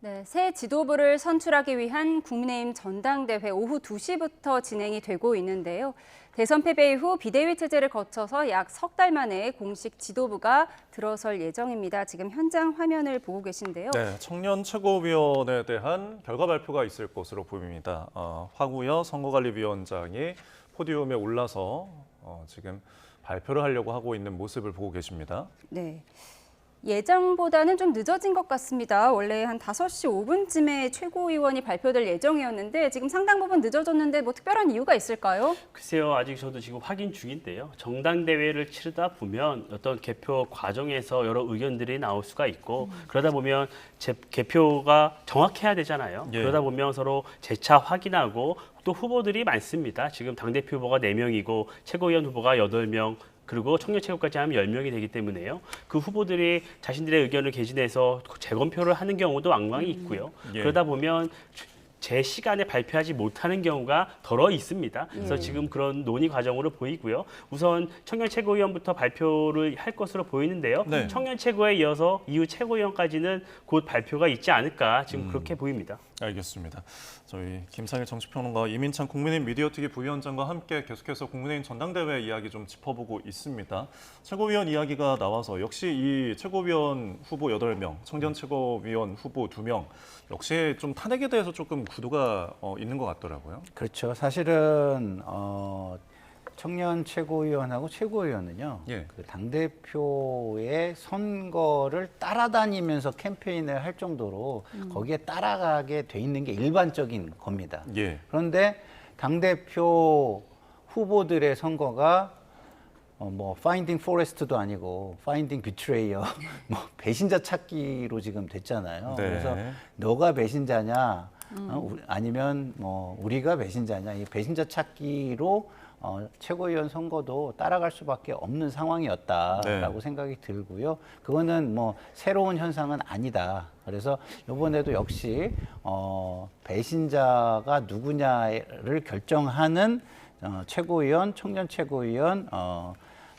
네, 새 지도부를 선출하기 위한 국민의힘 전당대회 오후 2시부터 진행이 되고 있는데요. 대선 패배 이후 비대위 체제를 거쳐서 약 석 달 만에 공식 지도부가 들어설 예정입니다. 지금 현장 화면을 보고 계신데요. 네, 청년 최고위원에 대한 결과 발표가 있을 것으로 보입니다. 화구여 선거관리위원장이 포디움에 올라서 지금 발표를 하려고 하고 있는 모습을 보고 계십니다. 네. 예정보다는 좀 늦어진 것 같습니다. 원래 한 5시 5분쯤에 최고위원이 발표될 예정이었는데 지금 상당 부분 늦어졌는데 뭐 특별한 이유가 있을까요? 글쎄요, 아직 저도 지금 확인 중인데요. 정당대회를 치르다 보면 어떤 개표 과정에서 여러 의견들이 나올 수가 있고 그러다 보면 개표가 정확해야 되잖아요. 예. 그러다 보면 서로 재차 확인하고 또 후보들이 많습니다. 지금 당대표 후보가 4명이고 최고위원 후보가 8명, 그리고 청년 최고까지 하면 10명이 되기 때문에요. 그 후보들이 자신들의 의견을 개진해서 재검표를 하는 경우도 왕왕이 있고요. 예. 그러다 보면 제 시간에 발표하지 못하는 경우가 덜어 있습니다. 그래서 지금 그런 논의 과정으로 보이고요. 우선 청년 최고위원부터 발표를 할 것으로 보이는데요. 네. 청년 최고에 이어서 이후 최고위원까지는 곧 발표가 있지 않을까 지금 그렇게 보입니다. 알겠습니다. 저희 김상일 정치평론가와 이민찬 국민의힘 미디어특위 부위원장과 함께 계속해서 국민의힘 전당대회 이야기 좀 짚어보고 있습니다. 최고위원 이야기가 나와서 역시 이 최고위원 후보 8명, 청년 최고위원 후보 2명 역시 좀 탄핵에 대해서 조금 구도가 있는 것 같더라고요. 그렇죠. 사실은 청년 최고위원하고 최고위원은요. 예. 그 당대표의 선거를 따라다니면서 캠페인을 할 정도로 거기에 따라가게 돼 있는 게 일반적인 겁니다. 예. 그런데 당대표 후보들의 선거가 뭐 파인딩 포레스트도 아니고 파인딩 비트레이어, 뭐 배신자 찾기로 지금 됐잖아요. 네. 그래서 너가 배신자냐, 아니면 뭐 우리가 배신자냐, 이 배신자 찾기로 최고위원 선거도 따라갈 수밖에 없는 상황이었다라고 네. 생각이 들고요. 그거는 뭐 새로운 현상은 아니다. 그래서 이번에도 역시 배신자가 누구냐를 결정하는 최고위원, 청년 최고위원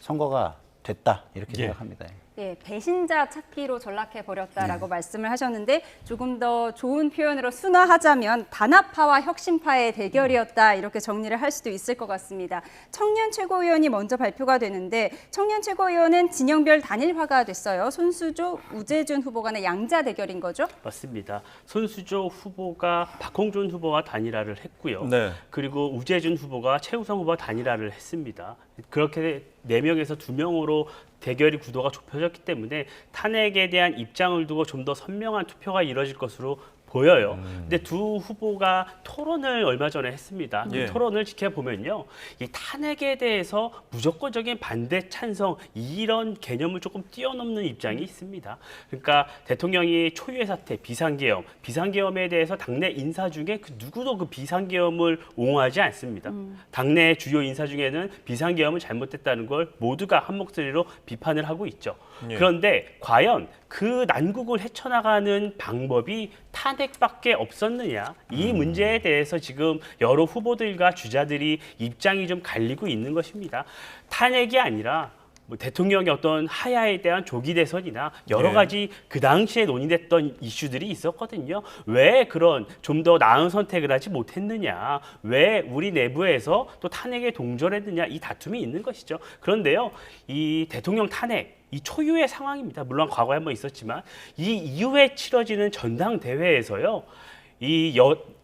선거가 됐다 이렇게 예. 생각합니다. 예, 배신자 찾기로 전락해버렸다라고 말씀을 하셨는데 조금 더 좋은 표현으로 순화하자면 단합파와 혁신파의 대결이었다 이렇게 정리를 할 수도 있을 것 같습니다. 청년 최고위원이 먼저 발표가 되는데 청년 최고위원은 진영별 단일화가 됐어요. 손수조, 우재준 후보 간의 양자 대결인 거죠? 맞습니다. 손수조 후보가 박홍준 후보와 단일화를 했고요. 네. 그리고 우재준 후보가 최우성 후보와 단일화를 했습니다. 그렇게 4명에서 2명으로 대결이 구도가 좁혀졌기 때문에 탄핵에 대한 입장을 두고 좀 더 선명한 투표가 이뤄질 것으로 보여요. 근데 두 후보가 토론을 얼마 전에 했습니다. 예. 그 토론을 지켜보면요. 이 탄핵에 대해서 무조건적인 반대 찬성 이런 개념을 조금 뛰어넘는 입장이 있습니다. 그러니까 대통령이 초유의 사태, 비상계엄에 대해서 당내 인사 중에 그 누구도 그 비상계엄을 옹호하지 않습니다. 당내 주요 인사 중에는 비상계엄은 잘못됐다는 걸 모두가 한 목소리로 비판을 하고 있죠. 예. 그런데 과연 그 난국을 헤쳐나가는 방법이 탄핵밖에 없었느냐? 이 문제에 대해서 지금 여러 후보들과 주자들이 입장이 좀 갈리고 있는 것입니다. 탄핵이 아니라 뭐 대통령의 어떤 하야에 대한 조기 대선이나 여러 네. 가지 그 당시에 논의됐던 이슈들이 있었거든요. 왜 그런 좀 더 나은 선택을 하지 못했느냐? 왜 우리 내부에서 또 탄핵에 동조했느냐? 이 다툼이 있는 것이죠. 그런데요, 이 대통령 탄핵 이 초유의 상황입니다. 물론 과거에 한번 있었지만 이 이후에 치러지는 전당대회에서요.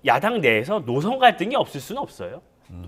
야당 내에서 노선 갈등이 없을 수는 없어요.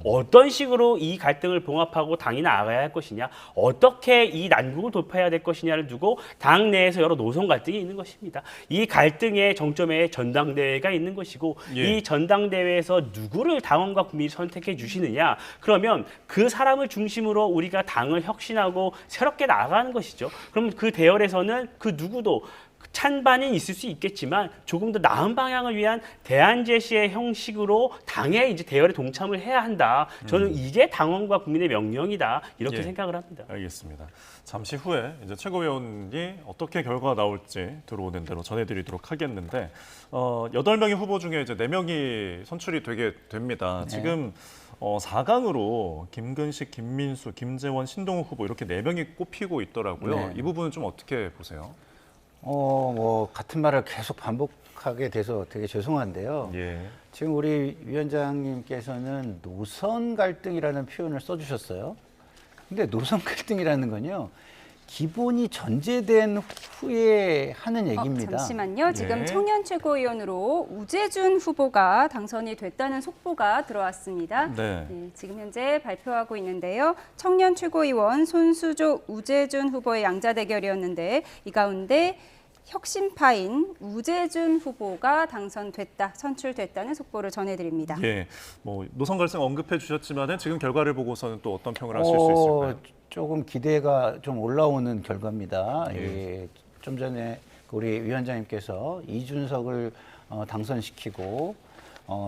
어떤 식으로 이 갈등을 봉합하고 당이 나아가야 할 것이냐, 어떻게 이 난국을 돌파해야 될 것이냐를 두고 당 내에서 여러 노선 갈등이 있는 것입니다. 이 갈등의 정점에 전당대회가 있는 것이고 예. 이 전당대회에서 누구를 당원과 국민이 선택해 주시느냐, 그러면 그 사람을 중심으로 우리가 당을 혁신하고 새롭게 나아가는 것이죠. 그럼 그 대열에서는 그 누구도 찬반이 있을 수 있겠지만 조금 더 나은 방향을 위한 대안 제시의 형식으로 당의 이제 대열에 동참을 해야 한다. 저는 이게 당원과 국민의 명령이다. 이렇게 예. 생각을 합니다. 알겠습니다. 잠시 후에 이제 최고위원이 어떻게 결과가 나올지 들어오는 대로 전해드리도록 하겠는데 8명의 후보 중에 이제 4명이 선출이 되게 됩니다. 네. 지금 4강으로 김근식, 김민수, 김재원, 신동욱 후보 이렇게 4명이 꼽히고 있더라고요. 네. 이 부분은 좀 어떻게 보세요? 뭐 같은 말을 계속 반복하게 돼서 되게 죄송한데요. 예. 지금 우리 위원장님께서는 노선 갈등이라는 표현을 써주셨어요. 근데 노선 갈등이라는 건요, 기본이 전제된 후에 하는 얘기입니다. 잠시만요. 지금 예. 청년 최고위원으로 우재준 후보가 당선이 됐다는 속보가 들어왔습니다. 네. 네, 지금 현재 발표하고 있는데요. 청년 최고위원 손수조, 우재준 후보의 양자 대결이었는데 이 가운데 혁신파인 우재준 후보가 당선됐다, 선출됐다는 속보를 전해드립니다. 예. 뭐 노선 갈등 언급해 주셨지만은 지금 결과를 보고서는 또 어떤 평을 하실 수 있을까요? 조금 기대가 좀 올라오는 결과입니다. 예. 예, 좀 전에 우리 위원장님께서 이준석을 당선시키고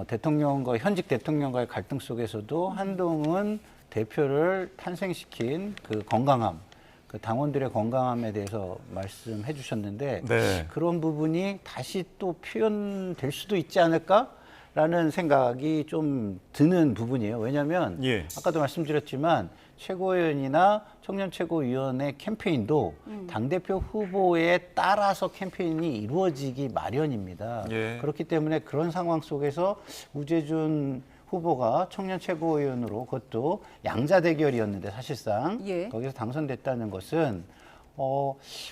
대통령과 현직 대통령과의 갈등 속에서도 한동훈 대표를 탄생시킨 그 건강함, 그 당원들의 건강함에 대해서 말씀해 주셨는데 네. 그런 부분이 다시 또 표현될 수도 있지 않을까라는 생각이 좀 드는 부분이에요. 왜냐하면 예. 아까도 말씀드렸지만 최고위원이나 청년 최고위원의 캠페인도 당대표 후보에 따라서 캠페인이 이루어지기 마련입니다. 예. 그렇기 때문에 그런 상황 속에서 우재준 후보가 청년 최고위원으로 그것도 양자 대결이었는데 사실상 예. 거기서 당선됐다는 것은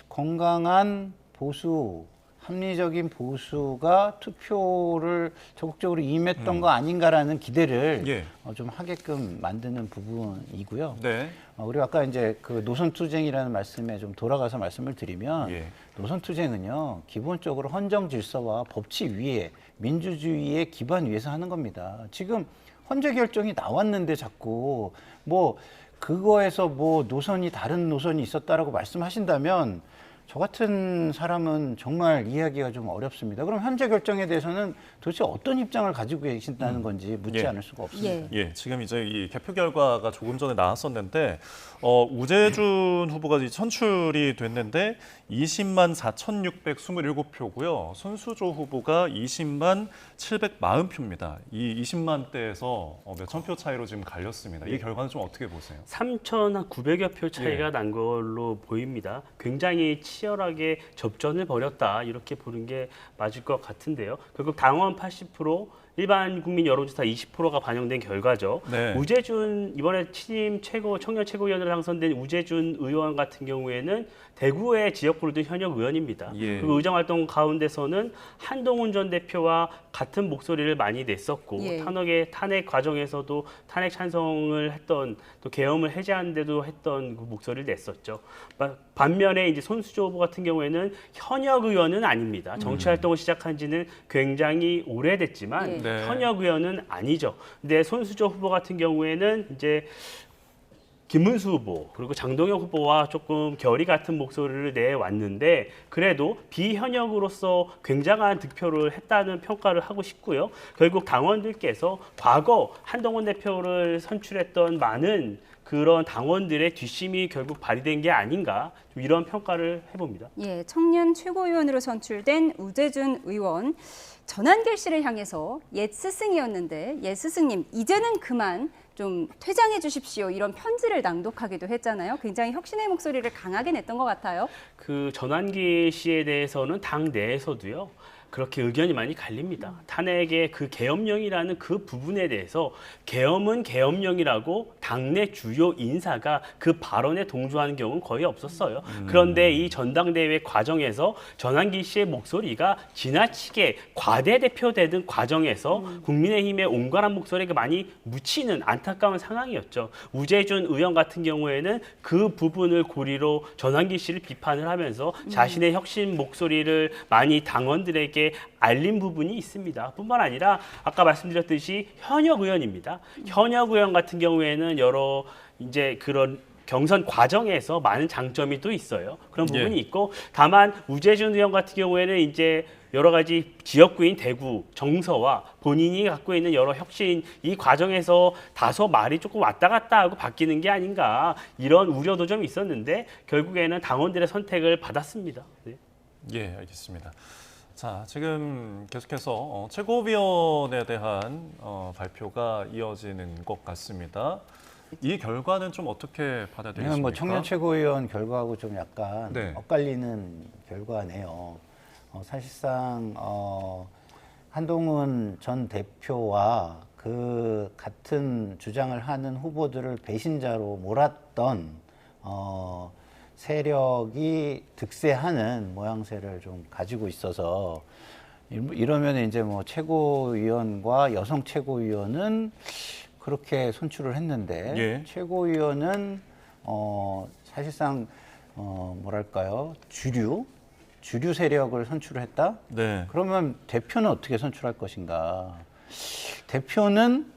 건강한 보수, 합리적인 보수가 투표를 적극적으로 임했던 거 아닌가라는 기대를 예. 좀 하게끔 만드는 부분이고요. 네. 우리가 아까 이제 그 노선 투쟁이라는 말씀에 좀 돌아가서 말씀을 드리면 예. 노선 투쟁은요 기본적으로 헌정 질서와 법치 위에 민주주의의 기반 위에서 하는 겁니다. 지금 헌재 결정이 나왔는데 자꾸 뭐 그거에서 뭐 노선이 다른 노선이 있었다라고 말씀하신다면 저 같은 사람은 정말 이해하기가 좀 어렵습니다. 그럼 현재 결정에 대해서는 도대체 어떤 입장을 가지고 계신다는 건지 묻지 예. 않을 수가 없습니다. 예. 예, 지금 이제 이 개표 결과가 조금 전에 나왔었는데 우재준 후보가 이제 선출이 됐는데 20만 4,627표고요. 손수조 후보가 20만 740표입니다. 이 20만대에서 몇천 표 차이로 지금 갈렸습니다. 이 결과는 좀 어떻게 보세요? 3,900여 표 차이가 예. 난 걸로 보입니다. 굉장히 치열하게 접전을 벌였다 이렇게 보는 게 맞을 것 같은데요. 결국 당원 80%, 일반 국민 여론조사 20%가 반영된 결과죠. 네. 우재준 이번에 신임 청년 최고위원으로 당선된 우재준 의원 같은 경우에는 대구의 지역구를 둔 현역 의원입니다. 예. 그 의정 활동 가운데서는 한동훈 전 대표와 같은 목소리를 많이 냈었고 예. 탄핵 과정에서도 탄핵 찬성을 했던 또 계엄을 해제하는데도 했던 그 목소리를 냈었죠. 반면에 이제 손수조 후보 같은 경우에는 현역 의원은 아닙니다. 정치 활동을 시작한 지는 굉장히 오래됐지만 예. 네. 현역 의원은 아니죠. 근데 손수조 후보 같은 경우에는 이제 김문수 후보 그리고 장동혁 후보와 조금 결이 같은 목소리를 내왔는데 그래도 비현역으로서 굉장한 득표를 했다는 평가를 하고 싶고요. 결국 당원들께서 과거 한동훈 대표를 선출했던 많은 그런 당원들의 뒷심이 결국 발휘된 게 아닌가 좀 이런 평가를 해봅니다. 예, 청년 최고위원으로 선출된 우재준 의원. 전한길 씨를 향해서 옛 스승이었는데 옛 스승님 이제는 그만 좀 퇴장해 주십시오 이런 편지를 낭독하기도 했잖아요. 굉장히 혁신의 목소리를 강하게 냈던 것 같아요. 그 전환기 씨에 대해서는 당 내에서도요. 그렇게 의견이 많이 갈립니다. 탄핵의 그 계엄령이라는 그 부분에 대해서 계엄은 계엄령이라고 당내 주요 인사가 그 발언에 동조하는 경우는 거의 없었어요. 그런데 이 전당대회 과정에서 전환기 씨의 목소리가 지나치게 과대대표되는 과정에서 국민의힘의 온건한 목소리가 많이 묻히는 안타까운 상황이었죠. 우재준 의원 같은 경우에는 그 부분을 고리로 전환기 씨를 비판을 하면서 자신의 혁신 목소리를 많이 당원들에게 알린 부분이 있습니다. 뿐만 아니라 아까 말씀드렸듯이 현역 의원입니다. 현역 의원 같은 경우에는 여러 이제 그런 경선 과정에서 많은 장점이 또 있어요. 그런 부분이 예. 있고 다만 우재준 의원 같은 경우에는 이제 여러 가지 지역구인 대구 정서와 본인이 갖고 있는 여러 혁신 이 과정에서 다소 말이 조금 왔다 갔다 하고 바뀌는 게 아닌가 이런 우려도 좀 있었는데 결국에는 당원들의 선택을 받았습니다. 네. 예, 알겠습니다. 자, 지금 계속해서 최고위원에 대한 발표가 이어지는 것 같습니다. 이 결과는 좀 어떻게 받아들이십니까? 뭐 청년 최고위원 결과하고 좀 약간 네. 엇갈리는 결과네요. 사실상 한동훈 전 대표와 그 같은 주장을 하는 후보들을 배신자로 몰았던 세력이 득세하는 모양새를 좀 가지고 있어서 이러면 이제 뭐 최고위원과 여성 최고위원은 그렇게 선출을 했는데 예. 최고위원은 사실상 뭐랄까요 주류 세력을 선출을 했다. 네. 그러면 대표는 어떻게 선출할 것인가? 대표는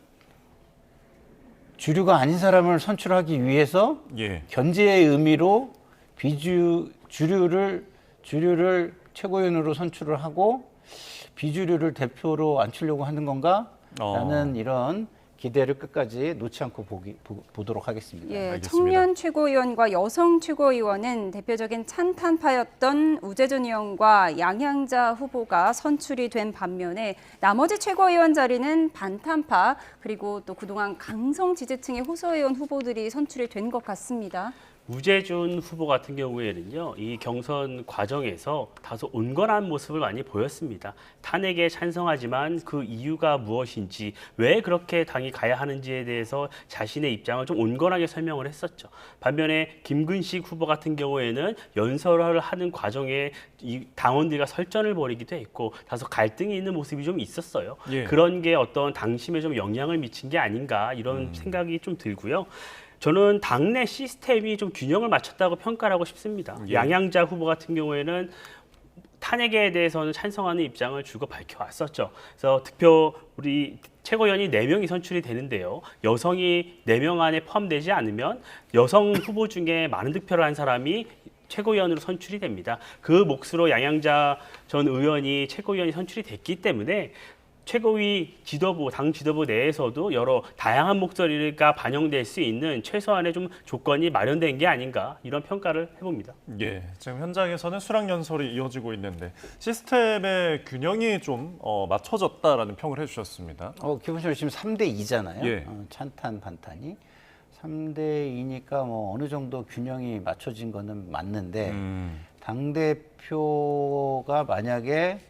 주류가 아닌 사람을 선출하기 위해서 예. 견제의 의미로 주류를 최고위원으로 선출을 하고 비주류를 대표로 앉히려고 하는 건가? 라는 이런 기대를 끝까지 놓지 않고 보도록 하겠습니다. 예, 알겠습니다. 청년 최고위원과 여성 최고위원은 대표적인 찬탄파였던 우재준 의원과 양양자 후보가 선출이 된 반면에 나머지 최고위원 자리는 반탄파 그리고 또 그동안 강성 지지층의 호소해온 후보들이 선출이 된 것 같습니다. 우재준 후보 같은 경우에는요, 이 경선 과정에서 다소 온건한 모습을 많이 보였습니다. 탄핵에 찬성하지만 그 이유가 무엇인지, 왜 그렇게 당이 가야 하는지에 대해서 자신의 입장을 좀 온건하게 설명을 했었죠. 반면에 김근식 후보 같은 경우에는 연설을 하는 과정에 이 당원들과 설전을 벌이기도 했고 다소 갈등이 있는 모습이 좀 있었어요. 예. 그런 게 어떤 당심에 좀 영향을 미친 게 아닌가 이런 생각이 좀 들고요. 저는 당내 시스템이 좀 균형을 맞췄다고 평가를 하고 싶습니다. 예. 양양자 후보 같은 경우에는 탄핵에 대해서는 찬성하는 입장을 주고 밝혀왔었죠. 그래서 득표 우리 최고위원이 4명이 선출이 되는데요. 여성이 4명 안에 포함되지 않으면 여성 후보 중에 많은 득표를 한 사람이 최고위원으로 선출이 됩니다. 그 몫으로 양양자 전 의원이 최고위원이 선출이 됐기 때문에 최고위 지도부, 당 지도부 내에서도 여러 다양한 목소리가 반영될 수 있는 최소한의 좀 조건이 마련된 게 아닌가 이런 평가를 해봅니다. 예, 지금 현장에서는 수락 연설이 이어지고 있는데 시스템의 균형이 좀 맞춰졌다라는 평을 해주셨습니다. 기본적으로 지금 3대 2잖아요. 예. 찬탄 반탄이 3대 2니까 뭐 어느 정도 균형이 맞춰진 거는 맞는데 당 대표가 만약에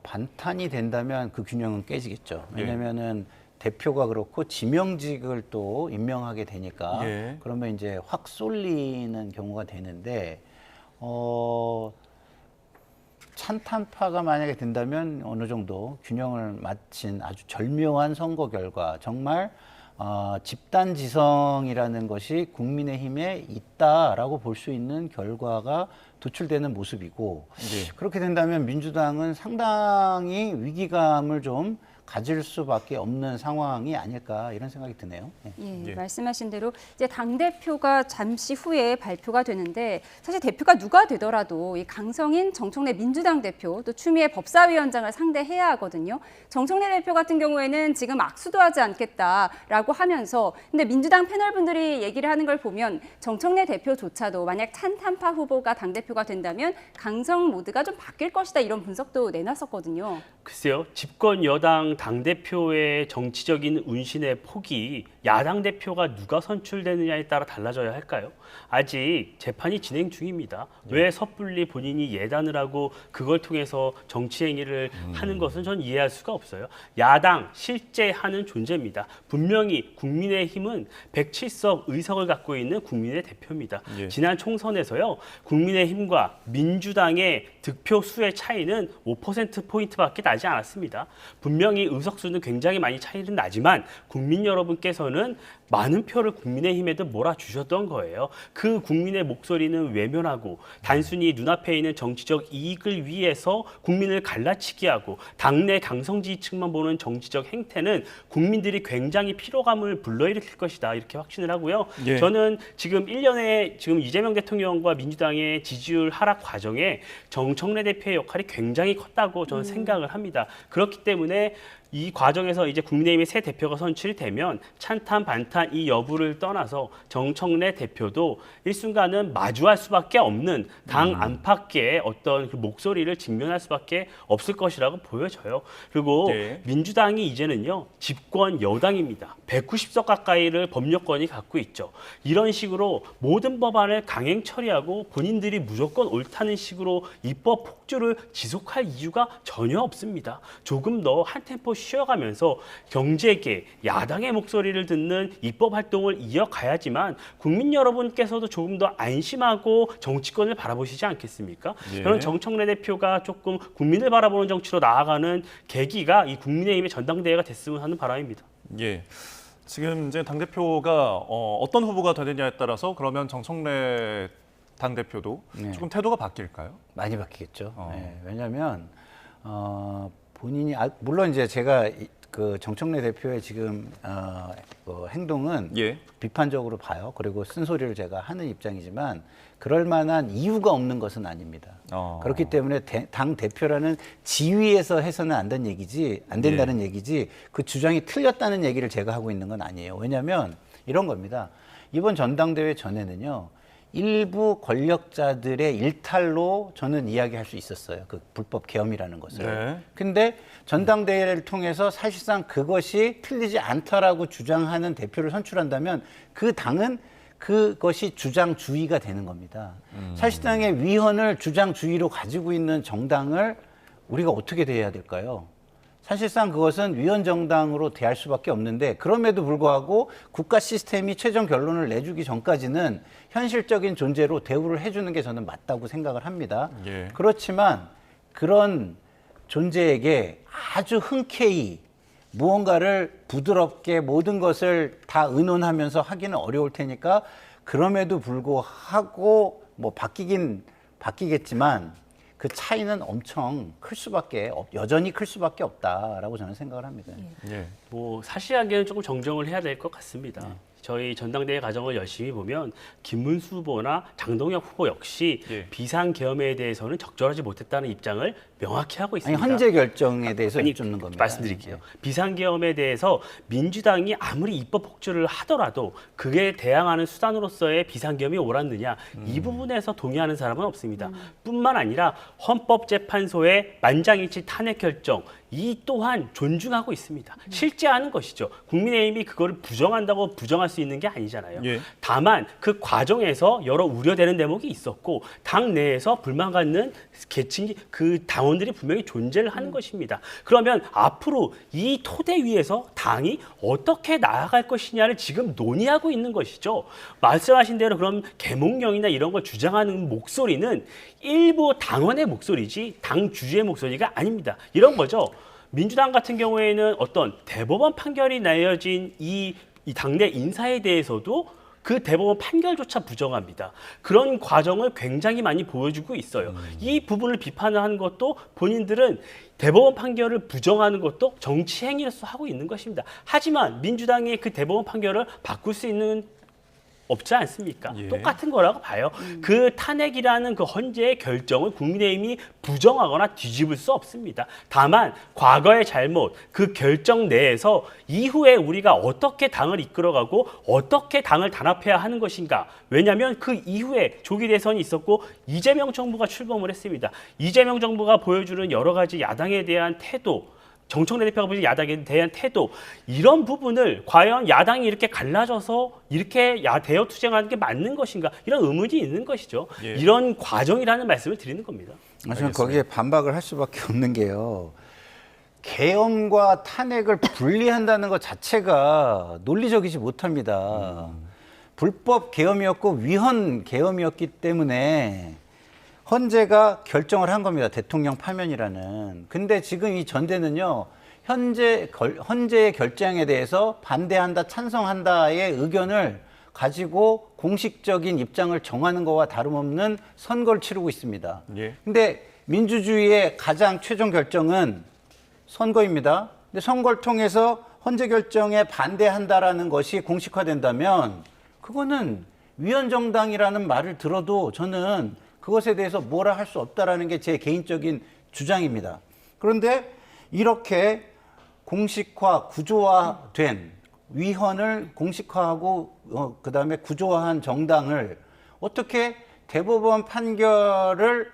반탄이 된다면 그 균형은 깨지겠죠. 왜냐면은 대표가 그렇고 지명직을 또 임명하게 되니까 예. 그러면 이제 확 쏠리는 경우가 되는데 찬탄파가 만약에 된다면 어느 정도 균형을 맞춘 아주 절묘한 선거 결과 정말 집단지성이라는 것이 국민의힘에 있다라고 볼 수 있는 결과가 도출되는 모습이고 예. 그렇게 된다면 민주당은 상당히 위기감을 좀 가질 수밖에 없는 상황이 아닐까 이런 생각이 드네요. 예, 예. 말씀하신 대로 이제 당 대표가 잠시 후에 발표가 되는데 사실 대표가 누가 되더라도 이 강성인 정청래 민주당 대표 또 추미애 법사위원장을 상대해야 하거든요. 정청래 대표 같은 경우에는 지금 악수도 하지 않겠다라고 하면서 근데 민주당 패널분들이 얘기를 하는 걸 보면 정청래 대표조차도 만약 찬탄파 후보가 당 대표가 된다면 강성 모드가 좀 바뀔 것이다 이런 분석도 내놨었거든요. 글쎄요, 집권 여당 당대표의 정치적인 운신의 폭이 야당 대표가 누가 선출되느냐에 따라 달라져야 할까요? 아직 재판이 진행 중입니다. 왜 섣불리 본인이 예단을 하고 그걸 통해서 정치 행위를 하는 것은 전 이해할 수가 없어요. 야당 실제 하는 존재입니다. 분명히 국민의힘은 107석 의석을 갖고 있는 국민의 대표입니다. 예. 지난 총선에서요, 국민의힘과 민주당의 득표수의 차이는 5%포인트밖에 나지 않았습니다. 분명히 의석수는 굉장히 많이 차이는 나지만 국민 여러분께서는 많은 표를 국민의힘에도 몰아주셨던 거예요. 그 국민의 목소리는 외면하고 단순히 눈앞에 있는 정치적 이익을 위해서 국민을 갈라치기 하고 당내 강성 지지층만 보는 정치적 행태는 국민들이 굉장히 피로감을 불러일으킬 것이다 이렇게 확신을 하고요. 예. 저는 지금 1년에 지금 이재명 대통령과 민주당의 지지율 하락 과정에 정청래 대표의 역할이 굉장히 컸다고 저는 생각을 합니다. 그렇기 때문에 이 과정에서 이제 국민의힘의 새 대표가 선출이 되면 찬탄 반탄 민주당 이 여부를 떠나서 정청래 대표도 일순간은 마주할 수밖에 없는 당 안팎의 어떤 그 목소리를 직면할 수밖에 없을 것이라고 보여져요. 그리고 네. 민주당이 이제는요 집권 여당입니다. 190석 가까이를 법률권이 갖고 있죠. 이런 식으로 모든 법안을 강행 처리하고 본인들이 무조건 옳다는 식으로 입법 폭주를 지속할 이유가 전혀 없습니다. 조금 더 한 템포 쉬어가면서 경제계, 야당의 목소리를 듣는 입법 활동을 이어가야지만 국민 여러분께서도 조금 더 안심하고 정치권을 바라보시지 않겠습니까? 예. 저는 정청래 대표가 조금 국민을 바라보는 정치로 나아가는 계기가 이 국민의힘의 전당대회가 됐으면 하는 바람입니다. 예. 지금 이제 당 대표가 어떤 후보가 되느냐에 따라서 그러면 정청래 당 대표도 네. 조금 태도가 바뀔까요? 많이 바뀌겠죠. 네, 왜냐하면 본인이 물론 이제 제가 그 정청래 대표의 지금 그 행동은 예. 비판적으로 봐요. 그리고 쓴소리를 제가 하는 입장이지만 그럴 만한 이유가 없는 것은 아닙니다. 그렇기 때문에 당 대표라는 지위에서 해서는 안 된다는 얘기지 그 주장이 틀렸다는 얘기를 제가 하고 있는 건 아니에요. 왜냐하면 이런 겁니다. 이번 전당대회 전에는요. 일부 권력자들의 일탈로 저는 이야기할 수 있었어요. 그 불법 계엄이라는 것을. 네. 근데 전당대회를 통해서 사실상 그것이 틀리지 않다라고 주장하는 대표를 선출한다면 그 당은 그것이 주장주의가 되는 겁니다. 사실상의 위헌을 주장주의로 가지고 있는 정당을 우리가 어떻게 대해야 될까요? 사실상 그것은 위헌정당으로 대할 수밖에 없는데 그럼에도 불구하고 국가 시스템이 최종 결론을 내주기 전까지는 현실적인 존재로 대우를 해주는 게 저는 맞다고 생각을 합니다. 예. 그렇지만 그런 존재에게 아주 흔쾌히 무언가를 부드럽게 모든 것을 다 의논하면서 하기는 어려울 테니까 그럼에도 불구하고 뭐 바뀌겠지만 그 차이는 엄청 여전히 클 수밖에 없다라고 저는 생각을 합니다. 예. 뭐 사실하게는 조금 정정을 해야 될 것 같습니다. 저희 전당대회 과정을 열심히 보면 김문수 후보나 장동혁 후보 역시 예. 비상계엄에 대해서는 적절하지 못했다는 입장을 명확히 하고 아니 있습니다. 헌재 결정에 대해서 여쭙는 겁니다. 말씀드릴게요. 비상계엄에 대해서 민주당이 아무리 입법 폭주를 하더라도 그에 대항하는 수단으로서의 비상계엄이 옳았느냐 이 부분에서 동의하는 사람은 없습니다. 뿐만 아니라 헌법재판소의 만장일치 탄핵 결정 이 또한 존중하고 있습니다. 실제하는 것이죠. 국민의힘이 그거를 부정한다고 부정할 수 있는 게 아니잖아요. 예. 다만 그 과정에서 여러 우려되는 대목이 있었고 당 내에서 불만 갖는 계층이 그 당원들이 분명히 존재를 하는 것입니다. 그러면 앞으로 이 토대 위에서 당이 어떻게 나아갈 것이냐를 지금 논의하고 있는 것이죠. 말씀하신 대로 그럼 계몽령이나 이런 걸 주장하는 목소리는 일부 당원의 목소리지 당 주주의 목소리가 아닙니다. 이런 거죠. 민주당 같은 경우에는 어떤 대법원 판결이 내려진 이 당내 인사에 대해서도 그 대법원 판결조차 부정합니다. 그런 과정을 굉장히 많이 보여주고 있어요. 이 부분을 비판하는 것도 본인들은 대법원 판결을 부정하는 것도 정치 행위로서 하고 있는 것입니다. 하지만 민주당이 그 대법원 판결을 바꿀 수 있는 없지 않습니까? 예. 똑같은 거라고 봐요. 그 탄핵이라는 그 헌재의 결정을 국민의힘이 부정하거나 뒤집을 수 없습니다. 다만 과거의 잘못, 그 결정 내에서 이후에 우리가 어떻게 당을 이끌어가고 어떻게 당을 단합해야 하는 것인가. 왜냐하면 그 이후에 조기 대선이 있었고 이재명 정부가 출범을 했습니다. 이재명 정부가 보여주는 여러 가지 야당에 대한 태도, 정청래 대표가 보여준 야당에 대한 태도 이런 부분을 과연 야당이 이렇게 갈라져서 이렇게 대여 투쟁하는 게 맞는 것인가 이런 의문이 있는 것이죠. 예. 이런 과정이라는 말씀을 드리는 겁니다. 저는 거기에 반박을 할 수밖에 없는 게요. 계엄과 탄핵을 분리한다는 것 자체가 논리적이지 못합니다. 불법 계엄이었고 위헌 계엄이었기 때문에 헌재가 결정을 한 겁니다. 대통령 파면이라는. 근데 지금 이 전대는요. 헌재의 결정에 대해서 반대한다, 찬성한다의 의견을 가지고 공식적인 입장을 정하는 것과 다름없는 선거를 치르고 있습니다. 예. 근데 민주주의의 가장 최종 결정은 선거입니다. 근데 선거를 통해서 헌재 결정에 반대한다라는 것이 공식화된다면 그거는 위헌정당이라는 말을 들어도 저는 그것에 대해서 뭐라 할 수 없다라는 게 제 개인적인 주장입니다. 그런데 이렇게 공식화, 구조화된 위헌을 공식화하고 그다음에 구조화한 정당을 어떻게 대법원 판결을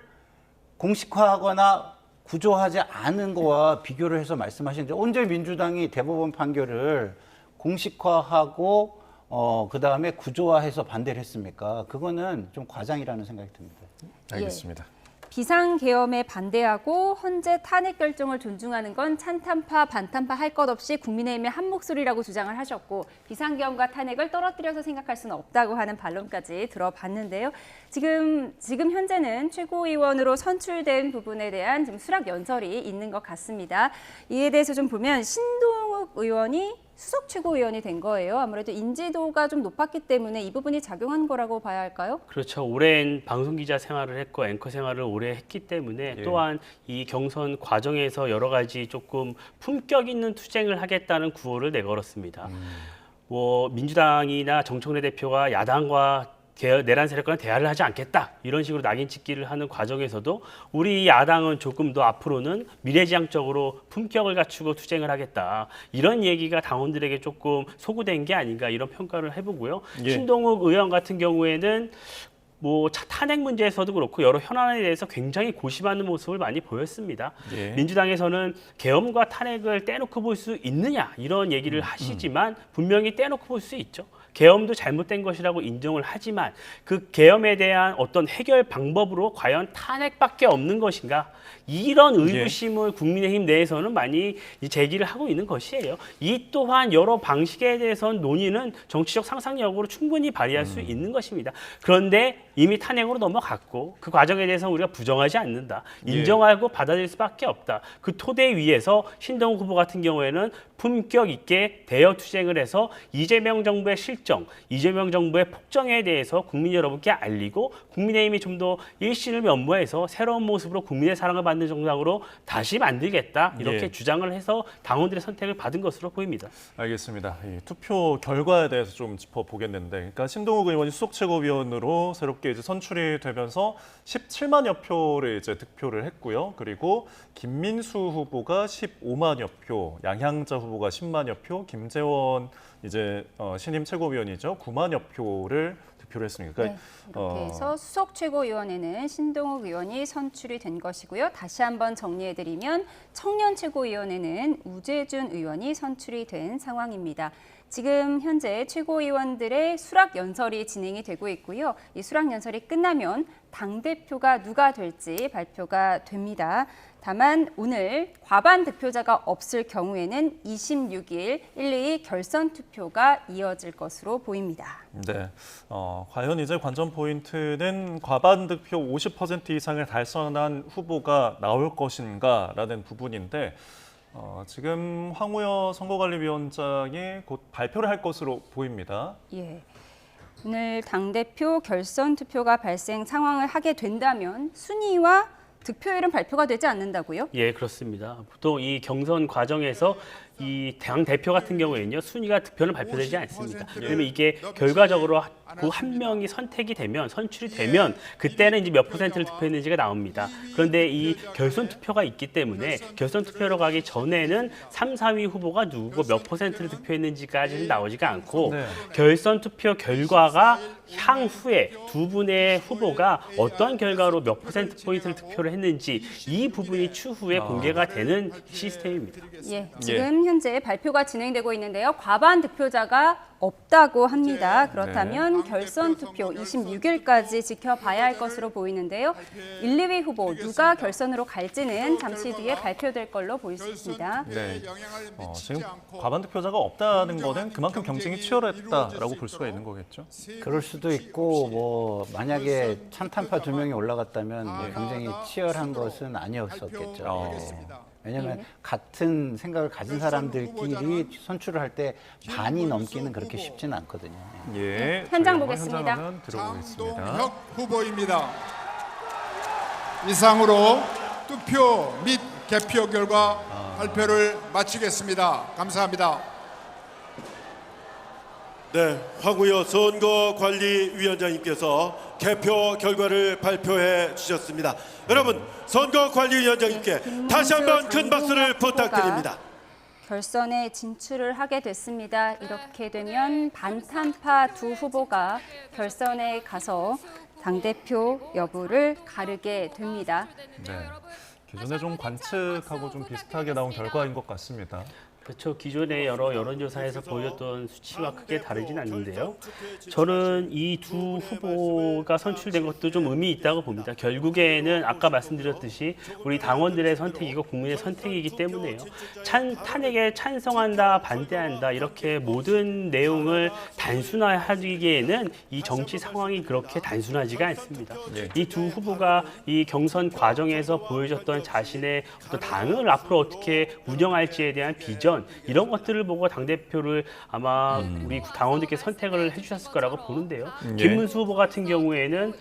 공식화하거나 구조하지 않은 거와 비교를 해서 말씀하시는데 언제 민주당이 대법원 판결을 공식화하고 그다음에 구조화해서 반대를 했습니까? 그거는 좀 과장이라는 생각이 듭니다. 알겠습니다. 비상계엄에 반대하고 헌재 탄핵 결정을 존중하는 건 찬탄파 반탄파 할 것 없이 국민의힘의 한 목소리라고 주장을 하셨고 비상계엄과 탄핵을 떨어뜨려서 생각할 수는 없다고 하는 반론까지 들어봤는데요. 지금 현재는 최고위원으로 선출된 부분에 대한 지금 수락 연설이 있는 것 같습니다. 이에 대해서 좀 보면 신동욱 의원이 수석 최고위원이 된 거예요. 아무래도 인지도가 좀 높았기 때문에 이 부분이 작용한 거라고 봐야 할까요? 그렇죠. 오랜 방송 기자 생활을 했고 앵커 생활을 오래 했기 때문에 예. 또한 이 경선 과정에서 여러 가지 조금 품격 있는 투쟁을 하겠다는 구호를 내걸었습니다. 뭐 민주당이나 정청래 대표가 야당과 내란 세력과는 대화를 하지 않겠다 이런 식으로 낙인 찍기를 하는 과정에서도 우리 야당은 조금 더 앞으로는 미래지향적으로 품격을 갖추고 투쟁을 하겠다 이런 얘기가 당원들에게 조금 소구된 게 아닌가 이런 평가를 해보고요. 예. 신동욱 의원 같은 경우에는 뭐 탄핵 문제에서도 그렇고 여러 현안에 대해서 굉장히 고심하는 모습을 많이 보였습니다. 예. 민주당에서는 계엄과 탄핵을 떼놓고 볼 수 있느냐 이런 얘기를 하시지만 분명히 떼놓고 볼 수 있죠. 계엄도 잘못된 것이라고 인정을 하지만 그 계엄에 대한 어떤 해결 방법으로 과연 탄핵밖에 없는 것인가 이런 의구심을 국민의힘 내에서는 많이 제기를 하고 있는 것이에요. 이 또한 여러 방식에 대해서는 논의는 정치적 상상력으로 충분히 발휘할 수 있는 것입니다. 그런데 이미 탄핵으로 넘어갔고 그 과정에 대해서 우리가 부정하지 않는다. 인정하고 받아들일 수밖에 없다. 그 토대 위에서 신동욱 후보 같은 경우에는 품격 있게 대여 투쟁을 해서 이재명 정부의 실정, 이재명 정부의 폭정에 대해서 국민 여러분께 알리고 국민의힘이 좀 더 일신을 면모해서 새로운 모습으로 국민의 사랑을 받는 정당으로 다시 만들겠다. 이렇게 예. 주장을 해서 당원들의 선택을 받은 것으로 보입니다. 알겠습니다. 이 투표 결과에 대해서 좀 짚어보겠는데, 그러니까 신동욱 의원이 수석 최고위원으로 새롭게 이제 선출이 되면서 17만여 표를 이제 득표를 했고요. 그리고 김민수 후보가 15만여 표, 양향자 후보가 10만여 표, 김재원 이제 신임 최고위원이죠. 9만여 표를 득표를 했습니다. 그러니까 네, 이렇게 해서 수석 최고위원회는 신동욱 의원이 선출이 된 것이고요. 다시 한번 정리해드리면 청년 최고위원회는 우재준 의원이 선출이 된 상황입니다. 지금 현재 최고위원들의 수락 연설이 진행이 되고 있고요. 이 수락 연설이 끝나면 당대표가 누가 될지 발표가 됩니다. 다만 오늘 과반 득표자가 없을 경우에는 26일 1, 2 결선 투표가 이어질 것으로 보입니다. 네, 과연 이제 관전 포인트는 과반 득표 50% 이상을 달성한 후보가 나올 것인가라는 부분인데 지금 황우여 선거관리위원장이 곧 발표를 할 것으로 보입니다. 예. 오늘 당대표 결선 투표가 발생 상황을 하게 된다면 순위와 득표율은 발표가 되지 않는다고요? 예, 그렇습니다. 보통 이 경선 과정에서 이 당 대표 같은 경우에는요 순위가 득표는 발표되지 않습니다. 왜냐면 이게 결과적으로 그 한 명이 선택이 되면 선출이 되면 그때는 이제 몇 퍼센트를 득표했는지가 나옵니다. 그런데 이 결선 투표가 있기 때문에 결선 투표로 가기 전에는 3, 4위 후보가 누구고 몇 퍼센트를 득표했는지까지는 나오지가 않고 네. 결선 투표 결과가 향후에 두 분의 후보가 어떤 결과로 몇 퍼센트 포인트를 득표를 했는지 이 부분이 추후에 공개가 되는 시스템입니다. 예, 지금 현재 발표가 진행되고 있는데요. 과반 득표자가 없다고 합니다. 그렇다면 결선 투표 26일까지 지켜봐야 할 것으로 보이는데요. 1, 2위 후보 누가 결선으로 갈지는 잠시 뒤에 발표될 걸로 보일 수 있습니다. 네, 지금 과반 득표자가 없다는 거는 그만큼 경쟁이 치열했다라고 볼 수가 있는 거겠죠. 그럴 수도 있고 뭐 만약에 찬탄파 2명이 올라갔다면 경쟁이 치열한 것은 아니었었겠죠. 왜냐하면 같은 생각을 가진 사람들끼리 선출을 할 때 반이 넘기는 그렇게 쉽지는 않거든요. 예, 현장 저희 한번 보겠습니다. 현장 화면 들어보겠습니다. 장동혁 후보입니다. 이상으로 투표 및 개표 결과 발표를 마치겠습니다. 감사합니다. 네, 황우여 선거관리위원장님께서 개표 결과를 발표해 주셨습니다. 여러분, 선거관리위원장님께 다시 한번 큰 박수를 부탁드립니다. 결선에 진출을 하게 됐습니다. 이렇게 되면 반탄파 두 후보가 결선에 가서 당대표 여부를 가르게 됩니다. 네. 기존에 좀 관측하고 좀 비슷하게 나온 결과인 것 같습니다. 그렇죠. 기존의 여러 여론조사에서 보였던 수치와 크게 다르진 않는데요. 저는 이 두 후보가 선출된 것도 좀 의미 있다고 봅니다. 결국에는 아까 말씀드렸듯이 우리 당원들의 선택이고 국민의 선택이기 때문에요. 탄핵에 찬성한다, 반대한다 이렇게 모든 내용을 단순화하기에는 이 정치 상황이 그렇게 단순하지가 않습니다. 이 두 후보가 이 경선 과정에서 보여줬던 자신의 어떤 당을 앞으로 어떻게 운영할지에 대한 비전 이런 것들을 보고 당대표를 아마 우리 당원들께 선택을 해주셨을 거라고 보는데요. 김문수 후보 같은 경우에는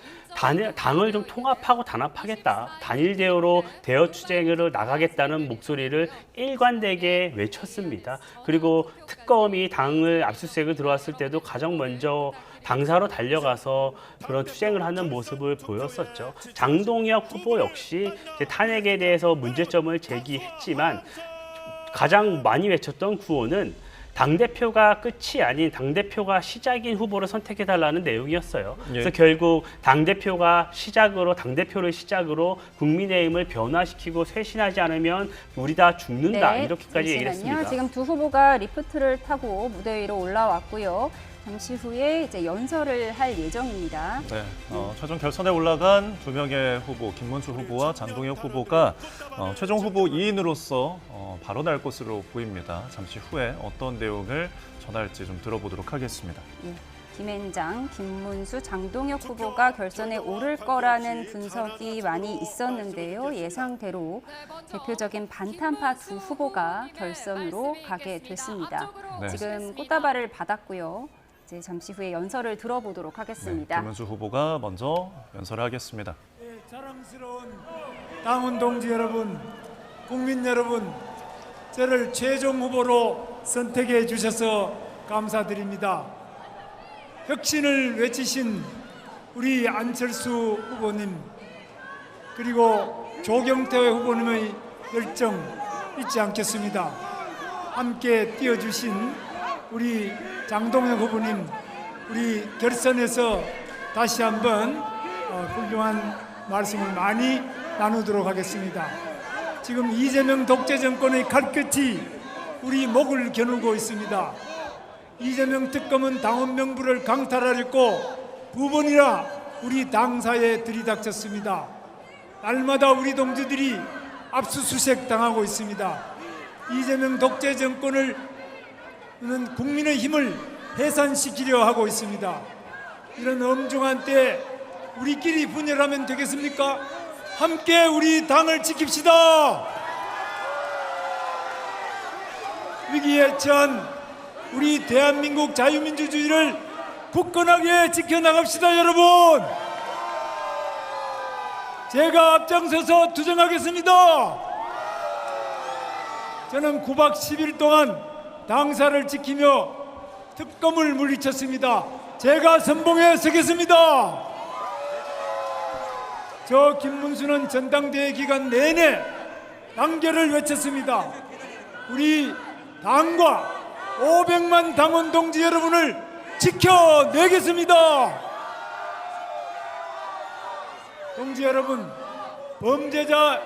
당을 좀 통합하고 단합하겠다. 단일 대우로 대여 투쟁으로 나가겠다는 목소리를 일관되게 외쳤습니다. 그리고 특검이 당을 압수수색을 들어왔을 때도 가장 먼저 당사로 달려가서 그런 투쟁을 하는 모습을 보였었죠. 장동혁 후보 역시 이제 탄핵에 대해서 문제점을 제기했지만 가장 많이 외쳤던 구호는 당대표가 끝이 아닌 당대표가 시작인 후보를 선택해달라는 내용이었어요. 그래서 결국 당대표가 당대표를 시작으로 국민의힘을 변화시키고 쇄신하지 않으면 우리 다 죽는다. 네, 이렇게까지 얘기를 했습니다. 지금 두 후보가 리프트를 타고 무대 위로 올라왔고요. 잠시 후에 이제 연설을 할 예정입니다. 네, 최종 결선에 올라간 두 명의 후보, 김문수 후보와 장동혁 후보가 최종 후보 2인으로서 발언할 것으로 보입니다. 잠시 후에 어떤 내용을 전할지 좀 들어보도록 하겠습니다. 예, 김앤장, 김문수, 장동혁 후보가 결선에 오를 거라는 분석이 많이 있었는데요. 예상대로 대표적인 반탄파 두 후보가 결선으로 가게 됐습니다. 네. 지금 꽃다발을 받았고요. 이제 잠시 후에 연설을 들어보도록 네, 하겠습니다. 김문수 후보가 먼저 연설을 하겠습니다. 자랑스러운 당원 동지 여러분, 국민 여러분, 저를 최종 후보로 선택해 주셔서 감사드립니다. 혁신을 외치신 우리 안철수 후보님, 그리고 조경태 후보님의 열정 잊지 않겠습니다. 함께 뛰어주신 우리 장동혁 후보님, 우리 결선에서 다시 한번 훌륭한 말씀을 많이 나누도록 하겠습니다. 지금 이재명 독재 정권의 칼끝이 우리 목을 겨누고 있습니다. 이재명 특검은 당원 명부를 강탈하려고 두 번이나 우리 당사에 들이닥쳤습니다. 날마다 우리 동지들이 압수수색 당하고 있습니다. 이재명 독재 정권을 국민의 힘을 해산시키려 하고 있습니다. 이런 엄중한 때 우리끼리 분열하면 되겠습니까? 함께 우리 당을 지킵시다. 위기에 처한 우리 대한민국 자유민주주의를 굳건하게 지켜나갑시다, 여러분. 제가 앞장서서 투쟁하겠습니다. 저는 9박 10일 동안 당사를 지키며 특검을 물리쳤습니다. 제가 선봉에 서겠습니다. 저 김문수는 전당대회 기간 내내 단결을 외쳤습니다. 우리 당과 500만 당원 동지 여러분을 지켜내겠습니다. 동지 여러분, 범죄자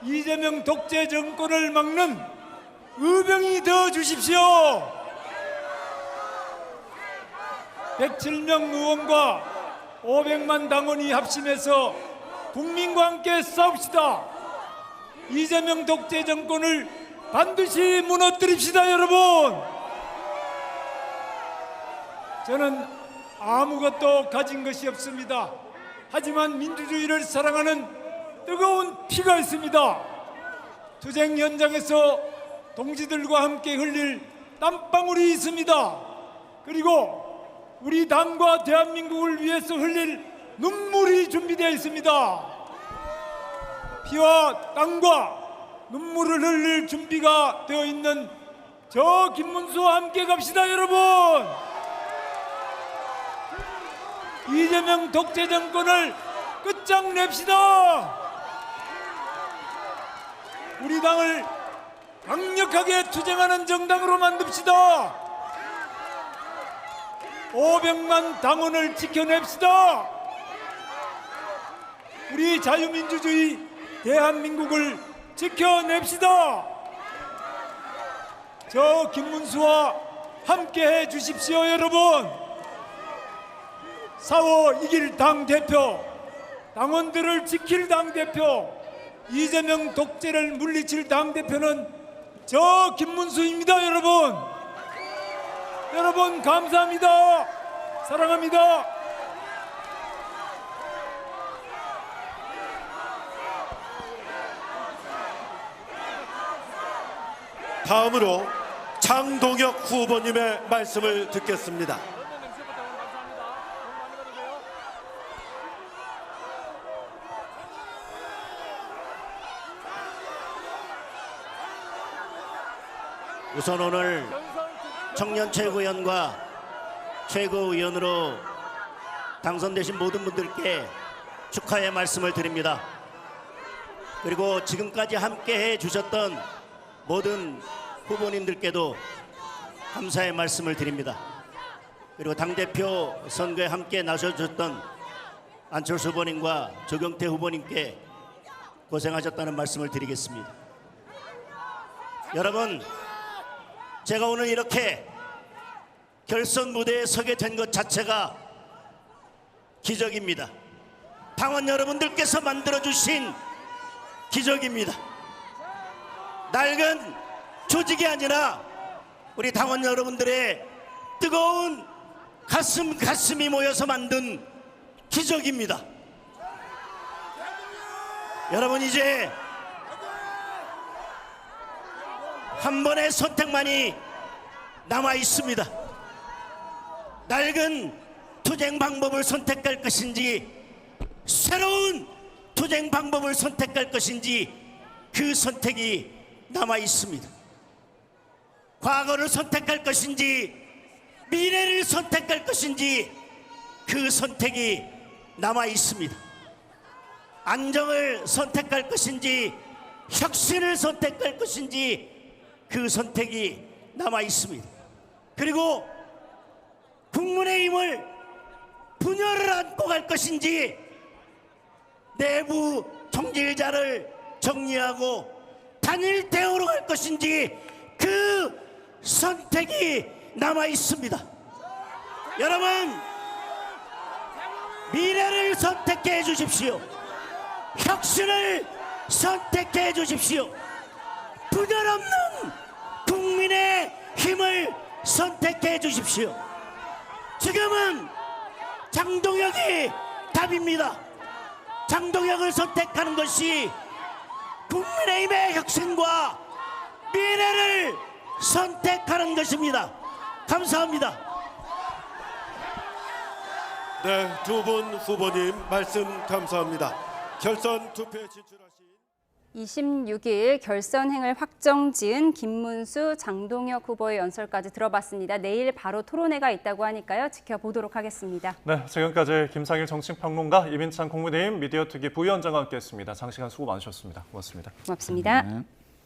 이재명 독재 정권을 막는 의병이 되어 주십시오. 107명 의원과 500만 당원이 합심해서 국민과 함께 싸웁시다. 이재명 독재 정권을 반드시 무너뜨립시다, 여러분. 저는 아무것도 가진 것이 없습니다. 하지만 민주주의를 사랑하는 뜨거운 피가 있습니다. 투쟁 현장에서 동지들과 함께 흘릴 땀방울이 있습니다. 그리고 우리 당과 대한민국을 위해서 흘릴 눈물이 준비되어 있습니다. 피와 땀과 눈물을 흘릴 준비가 되어 있는 저 김문수와 함께 갑시다, 여러분. 이재명 독재 정권을 끝장냅시다. 우리 당을 강력 정직하게 투쟁하는 정당으로 만듭시다. 500만 당원을 지켜냅시다. 우리 자유민주주의 대한민국을 지켜냅시다. 저 김문수와 함께해 주십시오, 여러분. 싸워 이길 당대표, 당원들을 지킬 당대표, 이재명 독재를 물리칠 당대표는 저 김문수입니다, 여러분. 여러분 감사합니다. 사랑합니다. 다음으로 장동혁 후보님의 말씀을 듣겠습니다. 우선 오늘 청년 최고위원과 최고위원으로 당선되신 모든 분들께 축하의 말씀을 드립니다. 그리고 지금까지 함께해 주셨던 모든 후보님들께도 감사의 말씀을 드립니다. 그리고 당대표 선거에 함께 나서주셨던 안철수 후보님과 조경태 후보님께 고생하셨다는 말씀을 드리겠습니다. 여러분, 제가 오늘 이렇게 결선 무대에 서게 된 것 자체가 기적입니다. 당원 여러분들께서 만들어주신 기적입니다. 낡은 조직이 아니라 우리 당원 여러분들의 뜨거운 가슴이 모여서 만든 기적입니다. 여러분, 이제 한 번의 선택만이 남아 있습니다. 낡은 투쟁 방법을 선택할 것인지 새로운 투쟁 방법을 선택할 것인지 그 선택이 남아 있습니다. 과거를 선택할 것인지 미래를 선택할 것인지 그 선택이 남아 있습니다. 안정을 선택할 것인지 혁신을 선택할 것인지 그 선택이 남아 있습니다. 그리고 국민의힘을 분열을 안고 갈 것인지 내부 총질자를 정리하고 단일 대우로 갈 것인지 그 선택이 남아 있습니다. 여러분, 미래를 선택해 주십시오. 혁신을 선택해 주십시오. 분열 없는 국민의 힘을 선택해 주십시오. 지금은 장동혁이 답입니다. 장동혁을 선택하는 것이 국민의힘의 혁신과 미래를 선택하는 것입니다. 감사합니다. 네, 두 분 후보님 말씀 감사합니다. 결선 투표에 진출하신 26일 결선행을 확정지은 김문수, 장동혁 후보의 연설까지 들어봤습니다. 내일 바로 토론회가 있다고 하니까요. 지켜보도록 하겠습니다. 네, 지금까지 김상일 정치평론가, 이민찬 국민의힘 미디어특위 부위원장과 함께했습니다. 장시간 수고 많으셨습니다. 고맙습니다. 고맙습니다.